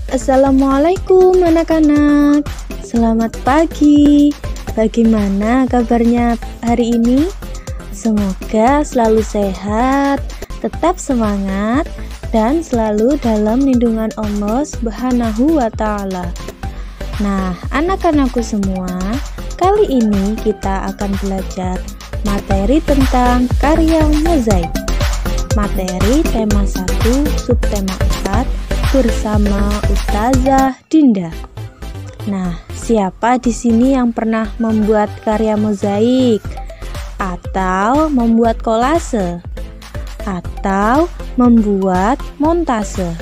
Assalamualaikum anak-anak. Selamat pagi. Bagaimana kabarnya hari ini? Semoga selalu sehat, tetap semangat, dan selalu dalam lindungan Allah Subhanahu wa Ta'ala. Nah, anak-anakku semua, kali ini kita akan belajar materi tentang karya mozaik. Materi tema 1, subtema 4 bersama Ustazah Dinda. Nah, siapa di sini yang pernah membuat karya mozaik atau membuat kolase atau membuat montase?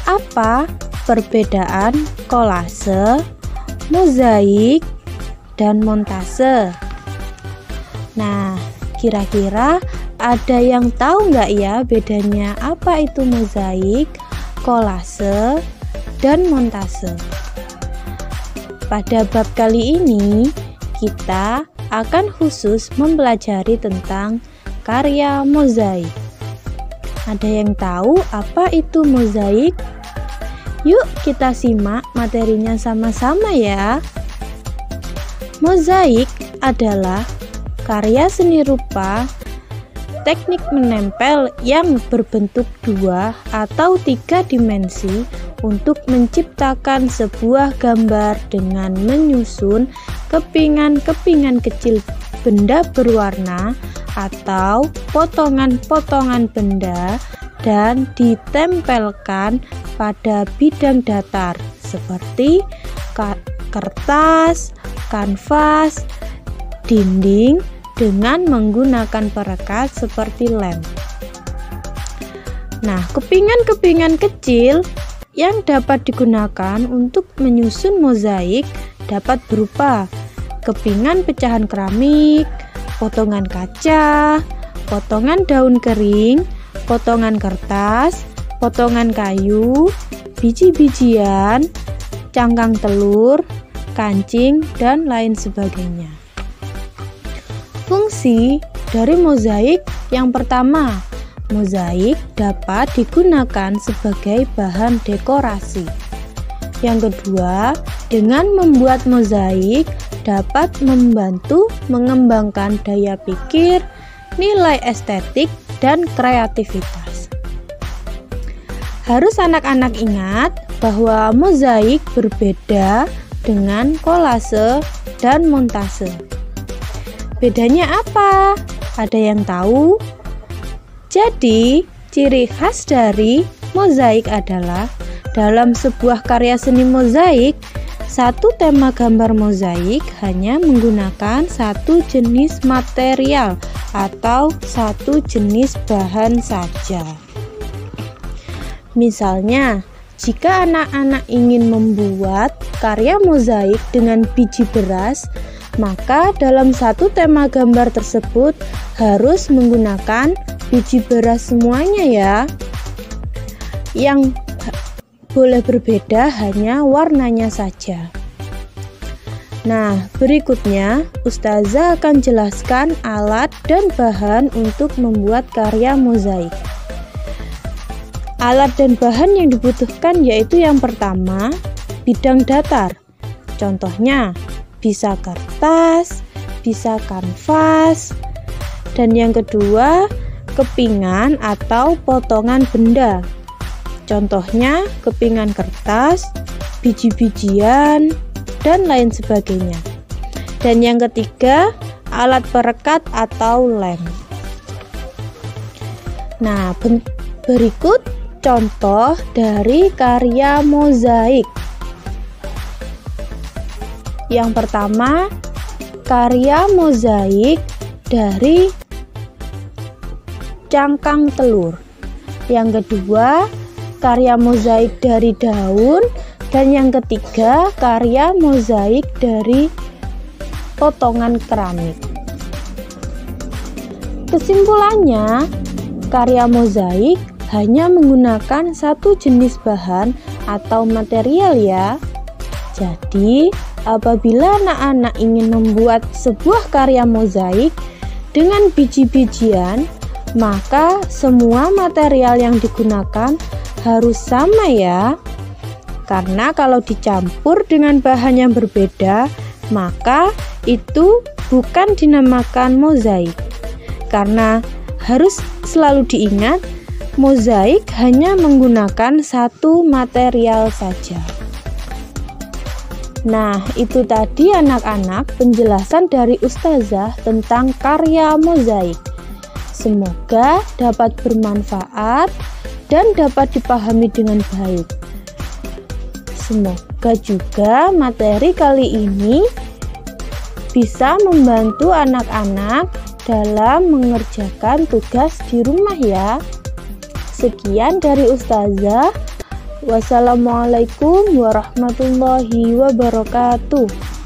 Apa perbedaan kolase, mozaik, dan montase? Nah, kira-kira ada yang tahu nggak ya bedanya apa itu mozaik, kolase, dan montase? Pada bab kali ini kita akan khusus mempelajari tentang karya mozaik. Ada yang tahu apa itu mozaik? Yuk kita simak materinya sama-sama ya. Mozaik adalah karya seni rupa teknik menempel yang berbentuk 2 atau 3 dimensi untuk menciptakan sebuah gambar dengan menyusun kepingan-kepingan kecil benda berwarna atau potongan-potongan benda dan ditempelkan pada bidang datar seperti kertas, kanvas, dinding dengan menggunakan perekat seperti lem. Nah, kepingan-kepingan kecil yang dapat digunakan untuk menyusun mozaik dapat berupa kepingan pecahan keramik, potongan kaca, potongan daun kering, potongan kertas, potongan kayu, biji-bijian, cangkang telur, kancing, dan lain sebagainya. Fungsi dari mozaik yang pertama, mozaik dapat digunakan sebagai bahan dekorasi. Yang kedua, dengan membuat mozaik dapat membantu mengembangkan daya pikir, nilai estetik, dan kreativitas. Harus anak-anak ingat bahwa mozaik berbeda dengan kolase dan montase. Bedanya apa? Ada yang tahu? Jadi, ciri khas dari mozaik adalah dalam sebuah karya seni mozaik, satu tema gambar mozaik hanya menggunakan satu jenis material atau satu jenis bahan saja. Misalnya, jika anak-anak ingin membuat karya mozaik dengan biji beras, maka dalam satu tema gambar tersebut harus menggunakan biji beras semuanya ya. Yang boleh berbeda hanya warnanya saja. Nah, berikutnya Ustazah akan jelaskan alat dan bahan untuk membuat karya mozaik. Alat dan bahan yang dibutuhkan yaitu yang pertama, bidang datar. Contohnya, bisa kertas, bisa kanvas, dan yang kedua kepingan atau potongan benda. Contohnya kepingan kertas, biji-bijian, dan lain sebagainya. Dan yang ketiga alat perekat atau lem. Nah, berikut contoh dari karya mozaik. Yang pertama, karya mozaik dari cangkang telur. Yang kedua, karya mozaik dari daun. Dan yang ketiga, karya mozaik dari potongan keramik. Kesimpulannya, karya mozaik hanya menggunakan satu jenis bahan atau material ya. Jadi, apabila anak-anak ingin membuat sebuah karya mozaik dengan biji-bijian, maka semua material yang digunakan harus sama ya. Karena kalau dicampur dengan bahan yang berbeda, maka itu bukan dinamakan mozaik. Karena harus selalu diingat, mozaik hanya menggunakan satu material saja. Nah, itu tadi anak-anak penjelasan dari Ustazah tentang karya mozaik. Semoga dapat bermanfaat dan dapat dipahami dengan baik. Semoga juga materi kali ini bisa membantu anak-anak dalam mengerjakan tugas di rumah ya. Sekian dari Ustazah. Wassalamualaikum warahmatullahi wabarakatuh.